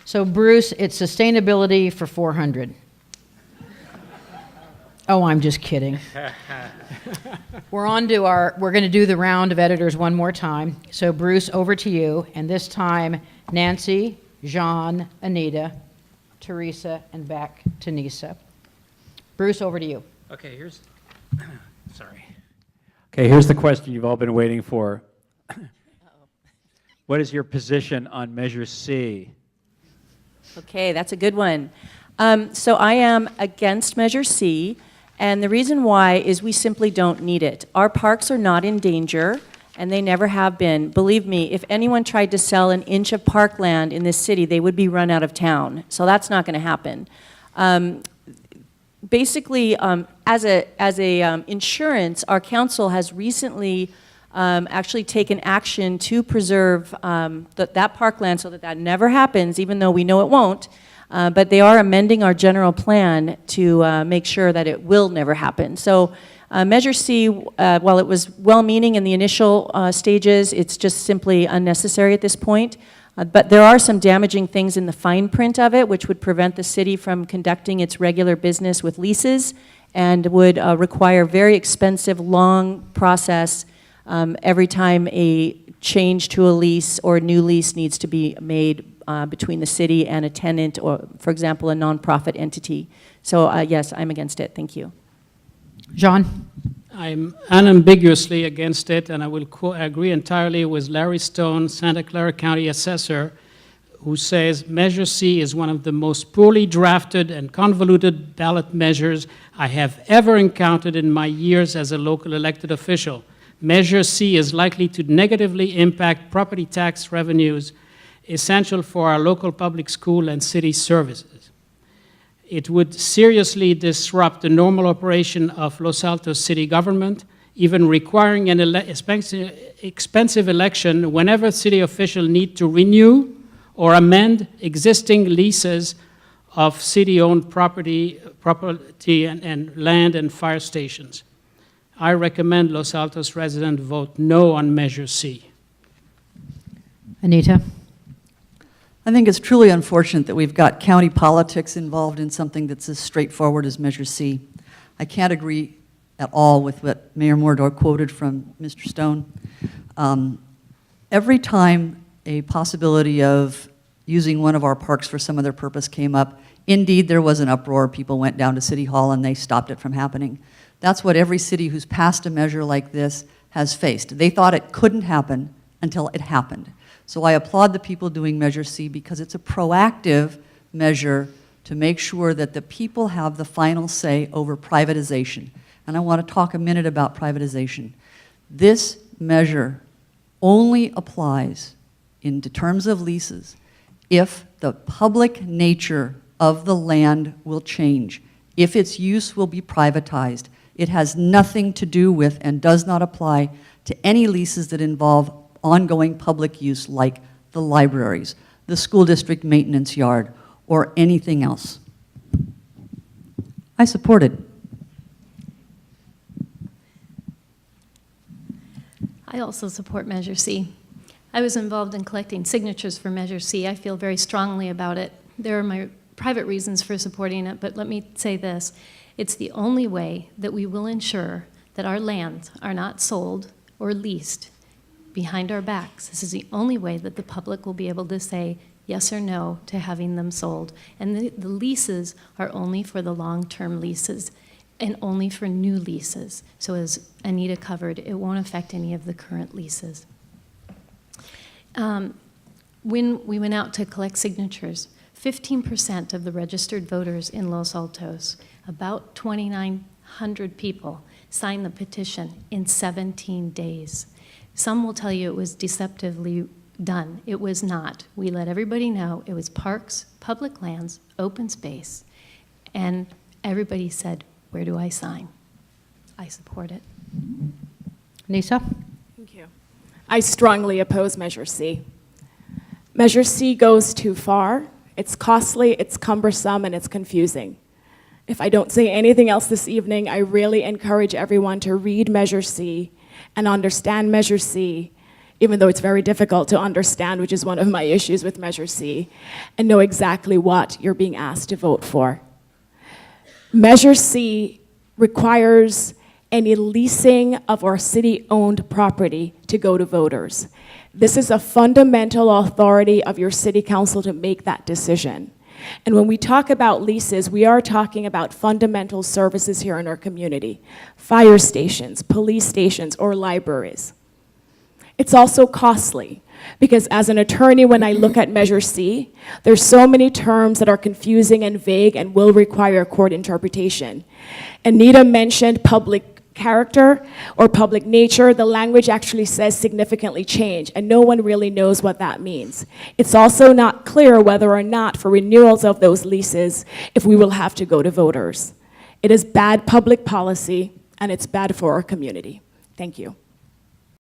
So Bruce, it's sustainability for 400. Oh, I'm just kidding. We're going to do the round of editors one more time. So Bruce, over to you. And this time, Nancy, Jean, Anita, Teresa, and back to Nisa. Bruce, over to you. Okay, here's the question you've all been waiting for. What is your position on Measure C? Okay, that's a good one. So I am against Measure C, and the reason why is we simply don't need it. Our parks are not in danger, and they never have been. Believe me, if anyone tried to sell an inch of parkland in this city, they would be run out of town. So that's not going to happen. Basically, as a insurance, our council has recently actually taken action to preserve that parkland so that never happens, even though we know it won't. But they are amending our general plan to make sure that it will never happen. So Measure C, while it was well-meaning in the initial stages, it's just simply unnecessary at this point. But there are some damaging things in the fine print of it, which would prevent the city from conducting its regular business with leases and would require very expensive, long process every time a change to a lease or a new lease needs to be made between the city and a tenant or, for example, a nonprofit entity. So yes, I'm against it. Thank you. Jean? I'm unambiguously against it, and I will agree entirely with Larry Stone, Santa Clara County Assessor, who says Measure C is one of the most poorly drafted and convoluted ballot measures I have ever encountered in my years as a local elected official. Measure C is likely to negatively impact property tax revenues essential for our local public school and city services. It would seriously disrupt the normal operation of Los Altos city government, even requiring an expensive election whenever city officials need to renew or amend existing leases of city-owned property and land and fire stations. I recommend Los Altos residents vote no on Measure C. Anita? I think it's truly unfortunate that we've got county politics involved in something that's as straightforward as Measure C. I can't agree at all with what Mayor Mordor quoted from Mr. Stone. Every time a possibility of using one of our parks for some other purpose came up, indeed there was an uproar. People went down to City Hall and they stopped it from happening. That's what every city who's passed a measure like this has faced. They thought it couldn't happen until it happened. So I applaud the people doing Measure C because it's a proactive measure to make sure that the people have the final say over privatization. And I want to talk a minute about privatization. This measure only applies in terms of leases if the public nature of the land will change, if its use will be privatized. It has nothing to do with and does not apply to any leases that involve ongoing public use like the libraries, the school district maintenance yard, or anything else. I support it. I also support Measure C. I was involved in collecting signatures for Measure C. I feel very strongly about it. There are my private reasons for supporting it, but let me say this. It's the only way that we will ensure that our lands are not sold or leased behind our backs. This is the only way that the public will be able to say yes or no to having them sold. And the leases are only for the long-term leases and only for new leases. So as Anita covered, it won't affect any of the current leases. When we went out to collect signatures, 15% of the registered voters in Los Altos, about 2,900 people, signed the petition in 17 days. Some will tell you it was deceptively done. It was not. We let everybody know it was parks, public lands, open space, and everybody said, where do I sign? I support it. Nisa? Thank you. I strongly oppose Measure C. Measure C goes too far. It's costly, it's cumbersome, and it's confusing. If I don't say anything else this evening, I really encourage everyone to read Measure C and understand Measure C. even though it's very difficult to understand, which is one of my issues with Measure C, and know exactly what you're being asked to vote for. Measure C requires any leasing of our city-owned property to go to voters. This is a fundamental authority of your city council to make that decision. And when we talk about leases, we are talking about fundamental services here in our community: fire stations, police stations, or libraries. It's also costly, because as an attorney, when I look at Measure C, there's so many terms that are confusing and vague and will require court interpretation. Anita mentioned public character or public nature. The language actually says significantly change, and no one really knows what that means. It's also not clear whether or not for renewals of those leases, if we will have to go to voters. It is bad public policy, and it's bad for our community. Thank you.